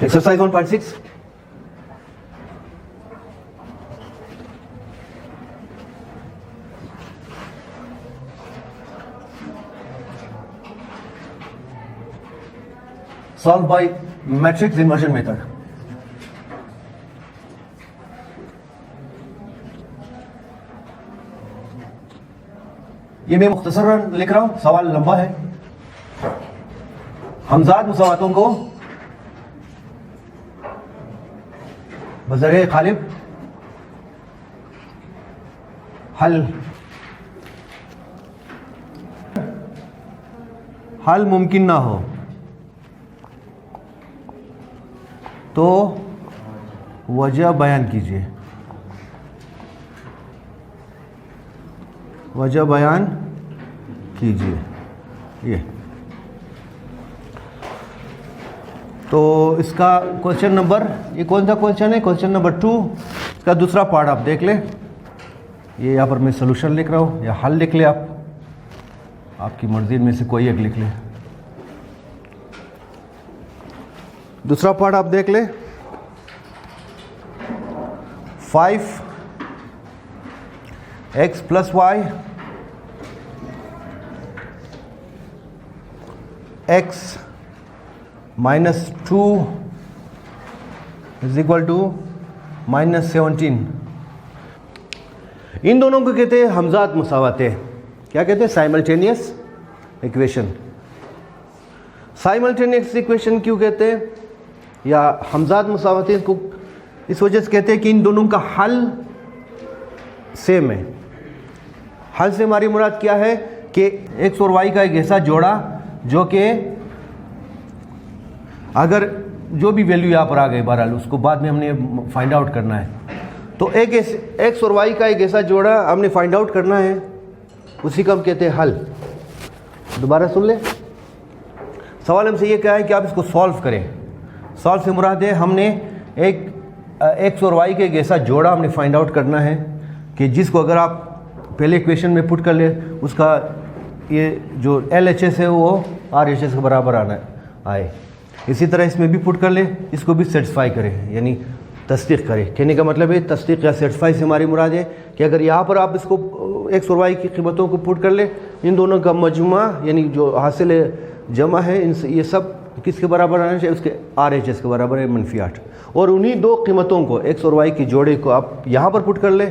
Exercise 1.6. Solve by matrix inversion method. ये मैं मुख्तसरन लिख रहा हूं, सवाल लंबा है। हमजाद मुसावातों को बज़रिए ग़ालिब हल मुमकिन ना हो तो वजह बयान कीजिए। वजह बयान कीजिए। ये तो इसका क्वेश्चन नंबर, ये कौन सा क्वेश्चन है? Question number 2। इसका दूसरा पार्ट आप देख लें। ये यहाँ पर मैं सोल्यूशन लिख रहा हूँ, या हल लिख ले आप, आपकी मर्जी में से कोई एक लिख ले। दूसरा पार्ट आप देख ले। 5x + y x - 2 = -17। इन दोनों को कहते हैं हमजाद मुसावाते। क्या कहते हैं? Simultaneous equation. साइमल्टेनियस इक्वेशन क्यों कहते हैं, या हमजाद मुसावाते को इस वजह से कहते हैं कि इन दोनों का हल सेम है। हल से हमारी मुराद क्या है कि x और y का एक ऐसा जोड़ा जो कि अगर जो भी वैल्यू यहाँ पर आ गई, बहरहाल उसको बाद में हमने फाइंड आउट करना है। तो एक x और y का एक ऐसा जोड़ा हमने फाइंड आउट करना है, उसी को हम कहते हैं हल। दोबारा सुन ले, सवाल हमसे ये क्या है कि आप इसको सॉल्व करें। सॉल्व से मुराद है हमने एक x और y के एक ऐसा जोड़ा हमने फाइंड आउट करना है कि जिसको अगर आप पहले इक्वेशन में पुट कर ले, उसका ये जो LHS है वो RHS के बराबर आए। इसी तरह इसमें भी पुट कर ले, इसको भी सेटिस्फाई करें, यानी तस्दीक करें। कहने का मतलब है तस्दीक या सेटिस्फाई से हमारी मुराद है कि अगर यहाँ पर आप इसको x और y की कीमतों को पुट कर ले, इन दोनों का मजमा यानी जो हासिल जमा है, इनसे ये सब किसके बराबर आना चाहिए? उसके RHS के बराबर है, -8। और उन्हीं दो कीमतों को x और y की जोड़े को आप यहाँ पर पुट कर ले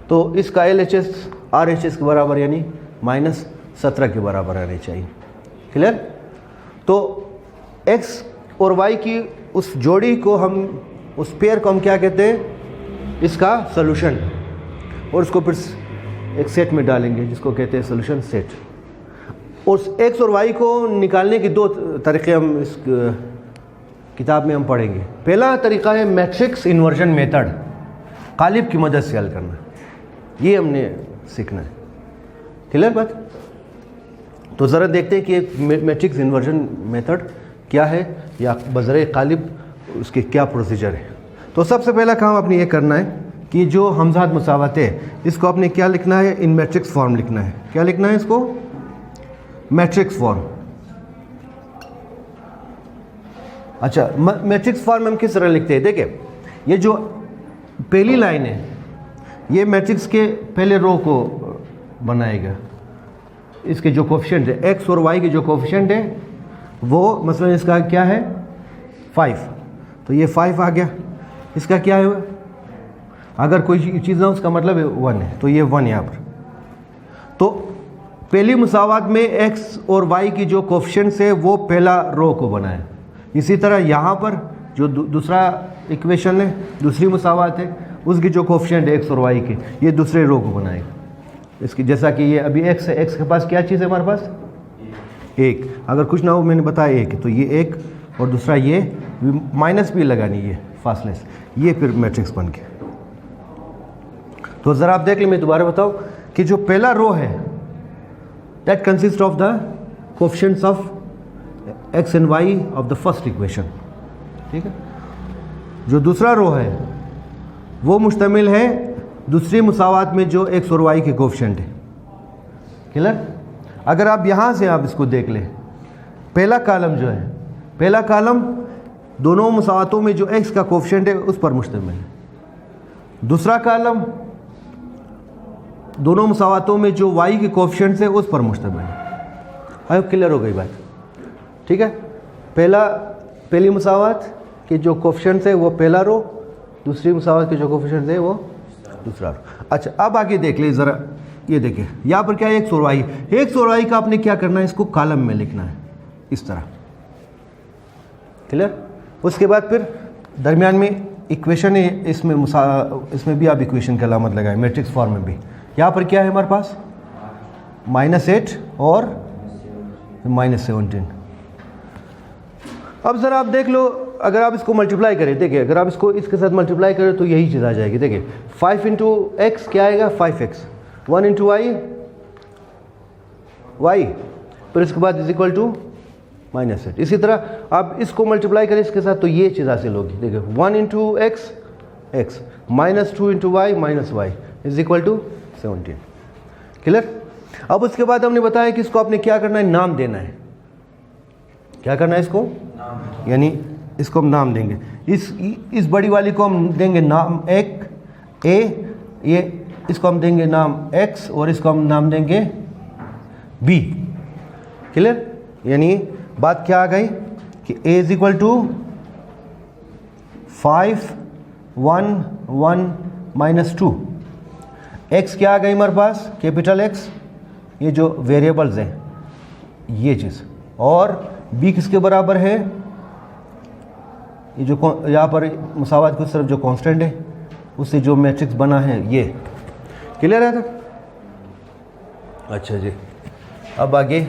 तो इसका LHS RHS के बराबर यानी -17 के बराबर आने चाहिए। क्लियर? तो x और y की उस जोड़ी को हम, उस पेयर को हम क्या कहते हैं? इसका सॉल्यूशन। और उसको फिर एक सेट में डालेंगे जिसको कहते हैं सॉल्यूशन सेट। और x और y को निकालने के दो तरीके हम इस किताब में हम पढ़ेंगे। पहला तरीका है मैट्रिक्स इन्वर्जन मेथड, ग़ालिब की मदद से हल करना। ये हमने सीखना है। क्लियर बात? तो ज़रा देखते हैं कि मैट्रिक्स इन्वर्जन मेथड क्या है, या बज़रिए ग़ालिब उसके क्या प्रोसीजर है। तो सबसे पहला काम अपने ये करना है कि जो हमजाद मुसावाते हैं इसको आपने क्या लिखना है? इन मैट्रिक्स फॉर्म लिखना है। क्या लिखना है इसको? Matrix form. अच्छा, मैट्रिक्स फॉर्म हम किस तरह लिखते हैं? देखिए, ये जो पहली लाइन है ये मैट्रिक्स के पहले रो को बनाएगा। इसके जो कोफिशिएंट है x और y के जो कोफिशिएंट है वो मसलन इसका क्या है? 5। तो ये 5 आ गया। इसका क्या है? अगर कोई चीज़ ना उसका मतलब है 1 है, तो ये 1 यहाँ पर। तो पहली मुसावात में x और y की जो कोफिशिएंट्स है वो पहला रो को बनाए। इसी तरह यहाँ पर जो दूसरा इक्वेशन है, दूसरी मुसावात है, उसकी जो कोफिशिएंट है x और y के, ये दूसरे रो को बनाएगा। इसकी जैसा कि ये अभी x है, x के पास क्या चीज़ है हमारे पास? 1। अगर कुछ ना हो मैंने बताया 1, तो ये 1 और दूसरा ये माइनस भी लगानी है फासले से, ये फिर मैट्रिक्स बन गया। तो ज़रा आप देख लें, मैं दोबारा बताऊँ कि जो पहला रो है that consist of the coefficients of x and y of the first equation. ठीक है? जो दूसरा रो है वो मुश्तमिल है दूसरी मुसावात में जो x और y के कोफिशिएंट है। क्लियर? अगर आप यहाँ से आप इसको देख लें, पहला कॉलम जो है, पहला कॉलम दोनों मुसावातों में जो x का कोफिशिएंट है उस पर मुश्तमिल है। दूसरा कॉलम दोनों मुसावातों में जो y के कोफिशिएंट है उस पर मुश्तमिल है। आई होप क्लियर हो गई बात, ठीक है। पहली मुसावात के जो कोफिशिएंट है वो पहला रो, दूसरी मुसावात के जो कोफिशिएंट है वो दूसरा रो। अच्छा, अब आगे देख ले ज़रा, ये देखिए यहाँ पर क्या है, x और y। x और y का आपने क्या करना है, इसको कॉलम में लिखना है इस तरह, क्लियर। उसके बाद फिर दरमियान में इक्वेशन है, इसमें भी आप इक्वेशन की अलामत लगाएं, मैट्रिक्स फॉर्म में भी। यहाँ पर क्या है हमारे पास, -8 और -17। अब ज़रा आप देख लो, अगर आप इसको मल्टीप्लाई करें, देखिए अगर आप इसको इसके साथ मल्टीप्लाई करें तो यही चीज़ आ जाएगी। देखिए 5 × x क्या आएगा, 5x, 1 × y, फिर इसके बाद = -8। इसी तरह आप इसको मल्टीप्लाई करें इसके साथ तो ये चीज़ हासिल होगी। देखिए 1 × x, x, -2 × y, -y = 17, clear. अब उसके बाद हमने बताया कि इसको आपने क्या करना है, नाम देना है। क्या करना है इसको, यानी इसको हम नाम देंगे। इस बड़ी वाली को हम देंगे नाम एक a, ये इसको हम देंगे नाम x और इसको हम नाम देंगे b, क्लियर। यानी बात क्या आ गई कि a = 5, 1, 1, -2। x क्या आ गई हमारे पास, कैपिटल X, ये जो वेरिएबल्स हैं ये चीज़, और b किसके बराबर है, ये जो यहाँ पर मुसावात की तरफ जो कांस्टेंट है उससे जो मैट्रिक्स बना है ये, क्लियर है तक। अच्छा जी, अब आगे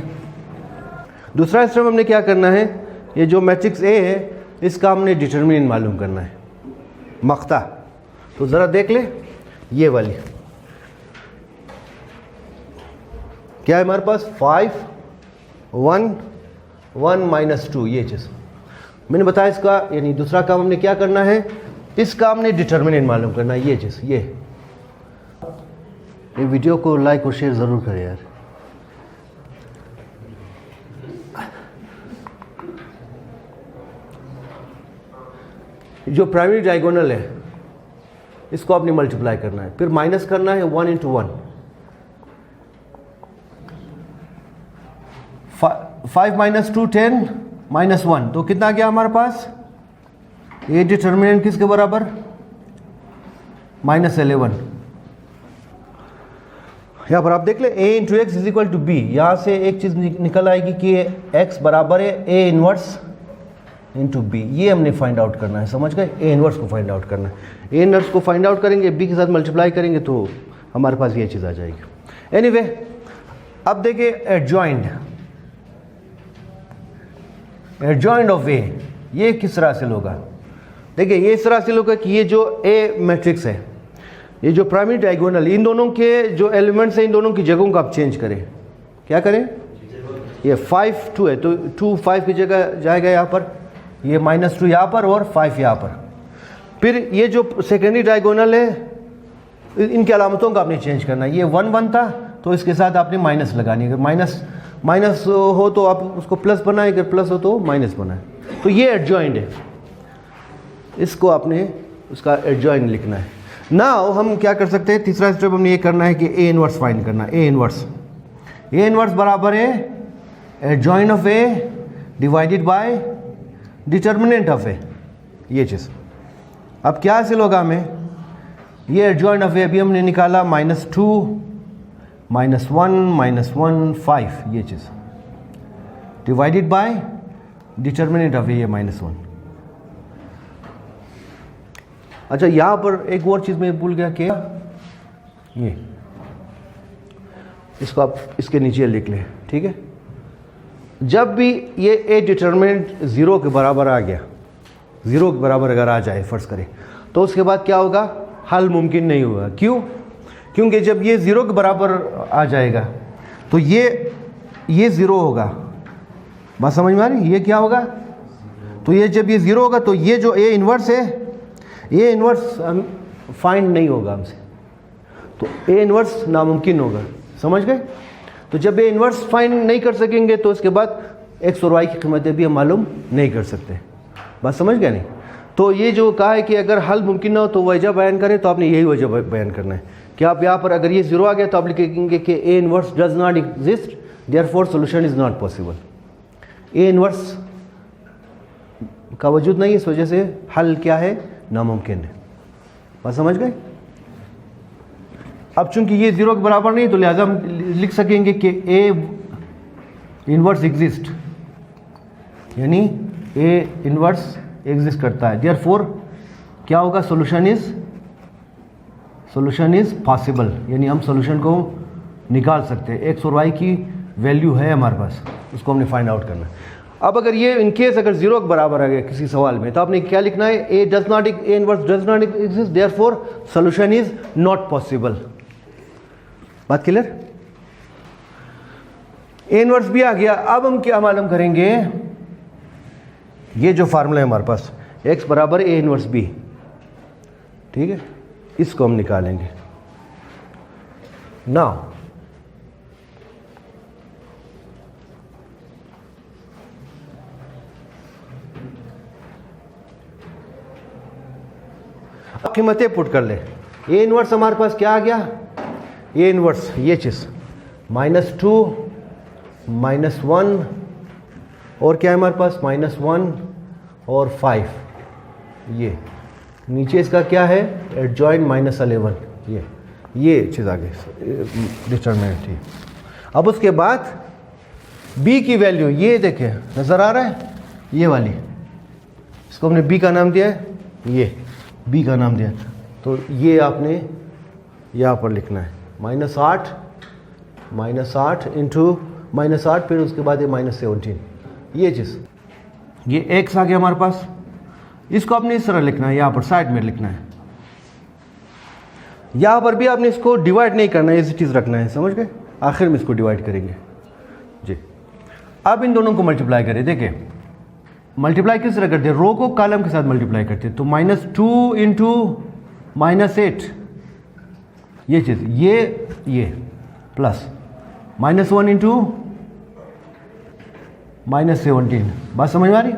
दूसरा स्टेप हमने क्या करना है, ये जो मैट्रिक्स A है इसका हमने डिटर्मिनेंट मालूम करना है, मख्ता। तो ज़रा देख ले, ये वाली क्या है हमारे पास, 5, 1, 1, -2, ये चीज़ मैंने बताया। इसका यानी दूसरा काम हमने क्या करना है, इसका हमने डिटर्मिनेंट मालूम करना है, ये चीज़। ये वीडियो को लाइक और शेयर ज़रूर करें यार। जो प्राइमरी डायगोनल है इसको आपने मल्टीप्लाई करना है, फिर माइनस करना है 1 × 1। 5 - 2 10 -1, तो कितना गया हमारे पास, ये डिटर्मिनेंट किसके बराबर, -11। यहाँ पर आप देख ले a × x = b। यहाँ से एक चीज़ निकल आएगी कि x बराबर है a इनवर्स × b। ये हमने फाइंड आउट करना है, समझ गए। a इनवर्स को फाइंड आउट करना है, a इनवर्स को फाइंड आउट करेंगे, b के साथ मल्टीप्लाई करेंगे तो हमारे पास ये चीज़ आ जाएगी। एनीवे, अब देखिए एडजॉइंट ऑफ a, ये किस तरह से होगा। देखिए ये इस तरह से होगा कि ये जो a मैट्रिक्स है, ये जो प्राइमरी डायगोनल, इन दोनों के जो एलिमेंट्स हैं इन दोनों की जगहों को आप चेंज करें। क्या करें, ये 5 2 है तो 2 5 की जगह जाएगा यहाँ पर, ये -2 यहाँ पर और 5 यहाँ पर। फिर ये जो सेकेंडरी डायगोनल है इनकी अलामतों का आपने चेंज करना है। ये 1 1 था तो इसके साथ आपने माइनस लगानी है, अगर माइनस हो तो आप उसको प्लस बनाए, अगर प्लस हो तो माइनस बनाए। तो ये एडजॉइंट है, इसको आपने उसका एडजॉइंट लिखना है। नाउ हम क्या कर सकते हैं, तीसरा स्टेप हमने ये करना है कि a इनवर्स फाइंड करना है। a इनवर्स बराबर है adjoint of a divided by determinant of a, ये चीज़। अब क्या हासिल होगा हमें, ये एडजॉइंट ऑफ a अभी हमने निकाला -2 -1 -1 5, ये चीज़ divided by determinant of a, ये -1। अच्छा, यहाँ पर एक और चीज़ मैं भूल गया कि ये इसको आप इसके नीचे लिख लें, ठीक है। जब भी ये a डिटर्मिनेंट 0 के बराबर आ गया, 0 के बराबर अगर आ जाए फ़र्ज़ करें, तो उसके बाद क्या होगा, हल मुमकिन नहीं होगा। क्यों, क्योंकि जब ये 0 के बराबर आ जाएगा तो ये 0 होगा। बात समझ में आ रही, ये क्या होगा, तो ये जब ये 0 होगा तो ये जो a इनवर्स है, ये इनवर्स फाइंड नहीं होगा हमसे, तो a इनवर्स नामुमकिन होगा, समझ गए। तो जब a इनवर्स फाइंड नहीं कर सकेंगे तो उसके बाद x और y की कीमतें भी हम मालूम नहीं कर सकते। बात समझ गया नहीं? तो ये जो कहा है कि अगर हल मुमकिन ना हो तो वजह बयान करें, तो आपने यही वजह बयान करना है कि आप यहाँ पर अगर ये 0 आ गया तो आप लिखेंगे कि A inverse does not exist, therefore solution is not possible. A inverse का वजूद नहीं, इस वजह से हल क्या है, नामुमकिन है। बात समझ गए? अब चूंकि ये 0 के बराबर नहीं तो लिहाजा हम लिख सकेंगे कि ए इनवर्स एग्जिस्ट, यानी ए इनवर्स एग्जिस्ट करता है, देयरफॉर क्या होगा, सॉल्यूशन इज पॉसिबल, यानी हम सॉल्यूशन को निकाल सकते हैं। एक्स और वाई की वैल्यू है हमारे पास, उसको हमने फाइंड आउट करना है। अब अगर ये इनकेस अगर 0 के बराबर आ गया किसी सवाल में तो आपने क्या लिखना है, A inverse does not exist, therefore solution is not possible. बात क्लियर? ए इनवर्स भी आ गया। अब हम क्या मालूम करेंगे, ये जो फार्मूला है हमारे पास x बराबर ए इनवर्स बी, ठीक है, इसको हम निकालेंगे। नाउ अब कीमतें पुट कर ले। ए इनवर्स हमारे पास क्या आ गया, ए इनवर्स ये चीज़ -2 -1 और क्या है हमारे पास, -1 और 5, ये नीचे इसका क्या है, एडजॉइंट -11, ये चीज़ आ गई डिटरमिनेंट थी। अब उसके बाद b की वैल्यू ये देखें, नज़र आ रहा है, ये वाली, इसको हमने b का नाम दिया है, ये b का नाम दिया, तो ये आपने यहाँ पर लिखना है -8 इंटू -8, फिर उसके बाद ये -17, ये चीज़, ये x आ गया हमारे पास। इसको आपने इस तरह लिखना है, यहाँ पर साइड में लिखना है, यहाँ पर भी आपने इसको डिवाइड नहीं करना है, इसी चीज़ रखना है, समझ गए? आखिर में इसको डिवाइड करेंगे जी। अब इन दोनों को मल्टीप्लाई करें, देखिए मल्टीप्लाई किस तरह करते हैं, रो को कॉलम के साथ मल्टीप्लाई करते हैं, तो -2 इंटू -8, ये चीज़, ये प्लस -1 इंटू -17, बात समझ में आ रही?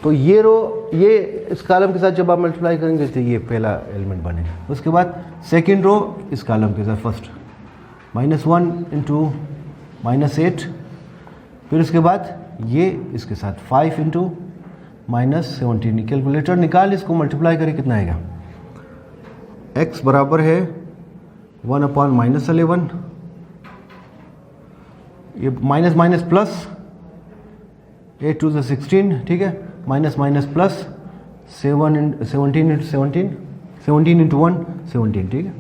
तो ये रो, ये इस कॉलम के साथ जब आप मल्टीप्लाई करेंगे तो ये पहला एलिमेंट बनेगा। उसके बाद सेकंड रो इस कॉलम के साथ, फर्स्ट -1 इंटू -8, फिर उसके बाद ये इसके साथ 5 इंटू -17। कैलकुलेटर निकाल, इसको मल्टीप्लाई करें, कितना आएगा, x बराबर है 1/-11, ये माइनस माइनस प्लस 8 2 16, ठीक है, माइनस माइनस प्लस 17 इंटू 1 17, ठीक है।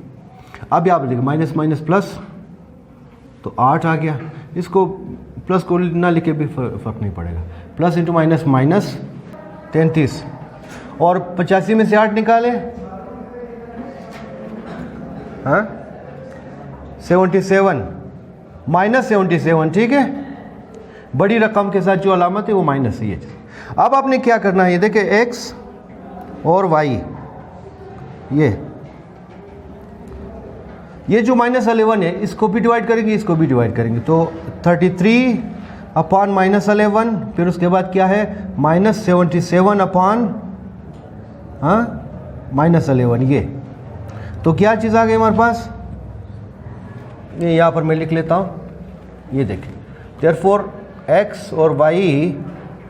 अब यहाँ पर देखिए माइनस माइनस प्लस, तो 8 आ गया, इसको प्लस को ना लिखे भी फर्क नहीं पड़ेगा, प्लस इंटू माइनस माइनस 33, और 85 में से 8 निकाले, हाँ 77 -77, ठीक है, बड़ी रकम के साथ जो अलामत है वो माइनस ही है। अब आपने क्या करना है, ये देखिए x और y, ये जो -11 है इसको भी डिवाइड करेंगे, इसको भी डिवाइड करेंगे, तो 33 अपॉन -11, फिर उसके बाद क्या है -77 अपॉन -11, ये तो क्या चीज़ आ गई हमारे पास, ये यहाँ पर मैं लिख लेता हूँ, ये देखें, देयरफॉर x और y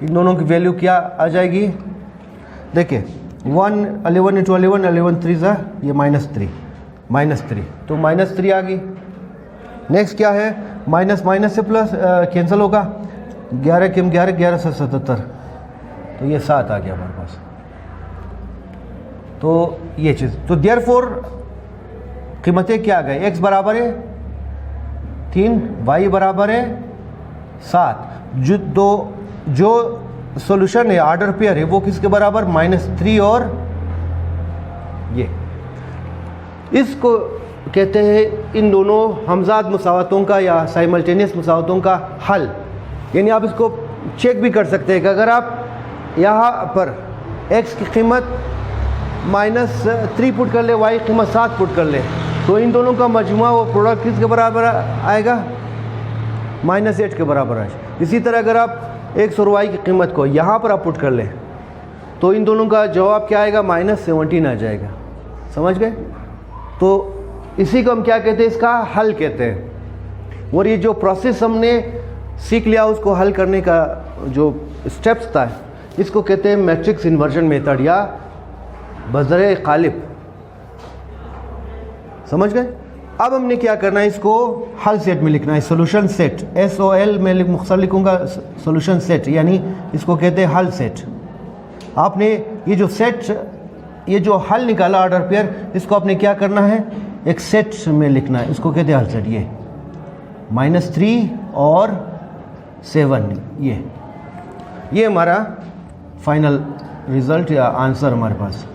इन दोनों की वैल्यू क्या आ जाएगी, देखिए 11 इंटू 11 3 ज़ा, ये -3, तो -3 आ गई। नेक्स्ट क्या है, माइनस माइनस से प्लस कैंसिल होगा, 11 के 11 से 77, तो ये 7 आ गया हमारे पास। तो ये चीज़, तो देयरफॉर कीमतें क्या आ गई, x बराबर है 3, y बराबर है 7, जो सॉल्यूशन है ऑर्डर पेयर है वो किसके बराबर, -3 और ये, इसको कहते हैं इन दोनों हमजाद मुसावतों का या साइमल्टेनियस मुसावतों का हल। यानी आप इसको चेक भी कर सकते हैं कि अगर आप यहाँ पर x की कीमत -3 पुट कर ले, y की कीमत 7 पुट कर ले, तो इन दोनों का मजमुआ वो प्रोडक्ट किसके बराबर आएगा, -8 के बराबर आएगा। इसी तरह अगर आप x और y की कीमत को यहाँ पर आप पुट कर लें तो इन दोनों का जवाब क्या आएगा, -17 आ जाएगा। समझ गए? तो इसी को हम क्या कहते हैं, इसका हल कहते हैं। और ये जो प्रोसेस हमने सीख लिया उसको हल करने का जो स्टेप्स था, इसको कहते हैं मैट्रिक्स इन्वर्जन मेथड या बज़र ग़ालिब। समझ गए? अब हमने क्या करना है, इसको हल सेट में लिखना है, सोल्यूशन सेट, SOL में मुख्तसर लिखूंगा, सोल्यूशन सेट यानी इसको कहते हैं हल सेट। आपने ये जो सेट, ये जो हल निकाला ऑर्डर पेयर, इसको आपने क्या करना है, एक सेट में लिखना है, इसको कहते हैं हल सेट। ये -3 और 7, ये हमारा फाइनल रिजल्ट या आंसर हमारे पास।